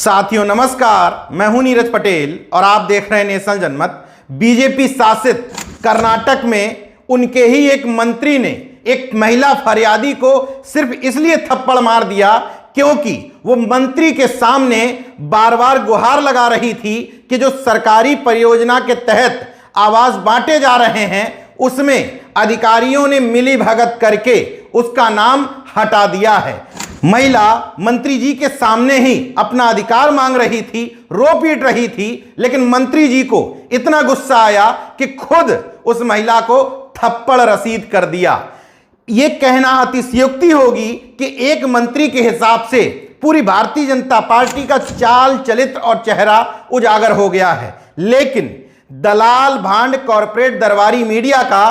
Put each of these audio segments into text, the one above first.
साथियों नमस्कार, मैं हूं नीरज पटेल और आप देख रहे हैं नेशनल जनमत। बीजेपी शासित कर्नाटक में उनके ही एक मंत्री ने एक महिला फरियादी को सिर्फ इसलिए थप्पड़ मार दिया क्योंकि वो मंत्री के सामने बार बार गुहार लगा रही थी कि जो सरकारी परियोजना के तहत आवास बांटे जा रहे हैं उसमें अधिकारियों ने मिलीभगत करके उसका नाम हटा दिया है। महिला मंत्री जी के सामने ही अपना अधिकार मांग रही थी, रो पीट रही थी, लेकिन मंत्री जी को इतना गुस्सा आया कि खुद उस महिला को थप्पड़ रसीद कर दिया। यह कहना अतिशयोक्ति होगी कि एक मंत्री के हिसाब से पूरी भारतीय जनता पार्टी का चाल चरित्र और चेहरा उजागर हो गया है, लेकिन दलाल भांड कॉरपोरेट दरबारी मीडिया का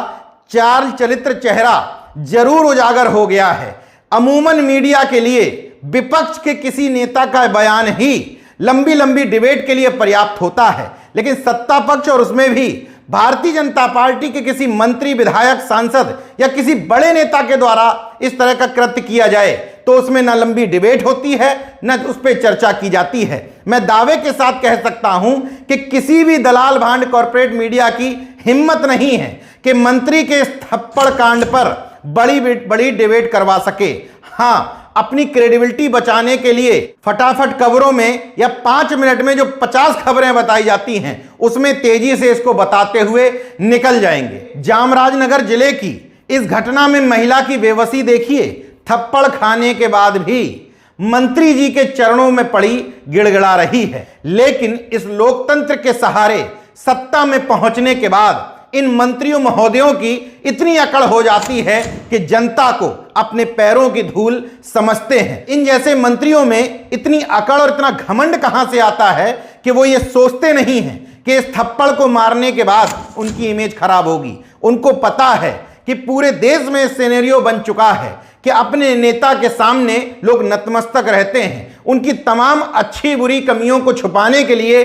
चाल चरित्र चेहरा जरूर उजागर हो गया है। अमूमन मीडिया के लिए विपक्ष के किसी नेता का बयान ही लंबी लंबी डिबेट के लिए पर्याप्त होता है, लेकिन सत्ता पक्ष और उसमें भी भारतीय जनता पार्टी के किसी मंत्री, विधायक, सांसद या किसी बड़े नेता के द्वारा इस तरह का कृत्य किया जाए तो उसमें न लंबी डिबेट होती है न उस पर चर्चा की जाती है। मैं दावे के साथ कह सकता हूं कि किसी भी दलाल भांड कॉरपोरेट मीडिया की हिम्मत नहीं है कि मंत्री के इस थप्पड़ कांड पर बड़ी डिबेट करवा सके। हां, अपनी क्रेडिबिलिटी बचाने के लिए फटाफट खबरों में या 5 मिनट में जो 50 खबरें बताई जाती हैं उसमें तेजी से इसको बताते हुए निकल जाएंगे। जामराजनगर जिले की इस घटना में महिला की बेबसी देखिए। थप्पड़ खाने के बाद भी मंत्री जी के चरणों में पड़ी गिड़गिड़ा रही है, लेकिन इस लोकतंत्र के सहारे सत्ता में पहुंचने के बाद इन मंत्रियों महोदयों की इतनी अकड़ हो जाती है कि जनता को अपने पैरों की धूल समझते हैं। इन जैसे मंत्रियों में इतनी अकड़ और इतना घमंड कहां से आता है कि वो ये सोचते नहीं हैं कि इस थप्पड़ को मारने के बाद उनकी इमेज खराब होगी। उनको पता है कि पूरे देश में सिनेरियो बन चुका है कि अपने नेता के सामने लोग नतमस्तक रहते हैं। उनकी तमाम अच्छी बुरी कमियों को छुपाने के लिए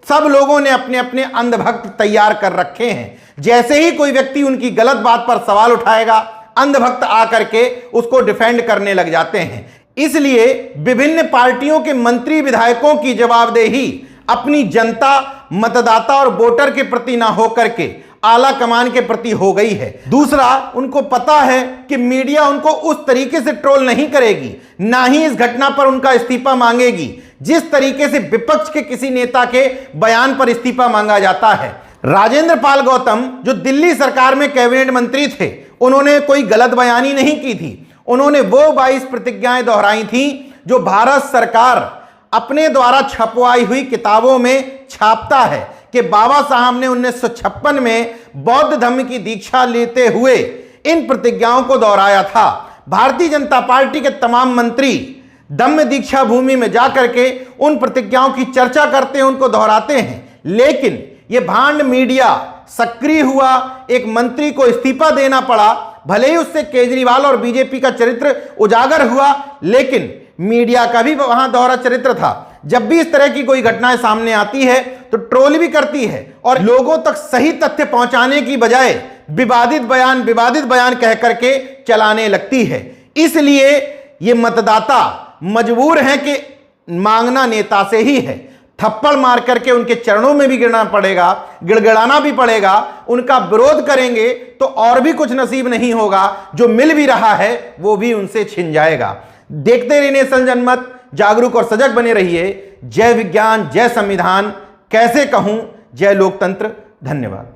सब लोगों ने अपने अपने अंधभक्त तैयार कर रखे हैं। जैसे ही कोई व्यक्ति उनकी गलत बात पर सवाल उठाएगा, अंधभक्त आकर के उसको डिफेंड करने लग जाते हैं। इसलिए विभिन्न पार्टियों के मंत्री विधायकों की जवाबदेही अपनी जनता, मतदाता और वोटर के प्रति ना होकर के आला कमान के प्रति हो गई है। दूसरा, उनको पता है कि मीडिया उनको उस तरीके से ट्रोल नहीं करेगी, ना ही इस घटना पर उनका इस्तीफा मांगेगी जिस तरीके से विपक्ष के किसी नेता के बयान पर इस्तीफा मांगा जाता है। राजेंद्र पाल गौतम जो दिल्ली सरकार में कैबिनेट मंत्री थे, उन्होंने कोई गलत बयानी नहीं की थी। उन्होंने वो 22 प्रतिज्ञाएं दोहराई थी जो भारत सरकार अपने द्वारा छपवाई हुई किताबों में छापता है कि बाबा साहब ने 1956 में बौद्ध धर्म की दीक्षा लेते हुए इन प्रतिज्ञाओं को दोहराया था। भारतीय जनता पार्टी के तमाम मंत्री धम्म दीक्षा भूमि में जाकर के उन प्रतिज्ञाओं की चर्चा करते हैं, उनको दोहराते हैं, लेकिन यह भांड मीडिया सक्रिय हुआ। एक मंत्री को इस्तीफा देना पड़ा, भले ही उससे केजरीवाल और बीजेपी का चरित्र उजागर हुआ, लेकिन मीडिया का भी वहां दोहरा चरित्र था। जब भी इस तरह की कोई घटनाएं सामने आती है तो ट्रोल भी करती है और लोगों तक सही तथ्य पहुंचाने की बजाय विवादित बयान कह करके चलाने लगती है। इसलिए ये मतदाता मजबूर हैं कि मांगना नेता से ही है। थप्पड़ मार करके उनके चरणों में भी गिरना पड़ेगा, गिड़गिड़ाना भी पड़ेगा। उनका विरोध करेंगे तो और भी कुछ नसीब नहीं होगा, जो मिल भी रहा है वो भी उनसे छिन जाएगा। देखते रहिए नेशनल जनमत, जागरूक और सजग बने रहिए। जय विज्ञान, जय संविधान, कैसे कहूं जय लोकतंत्र। धन्यवाद।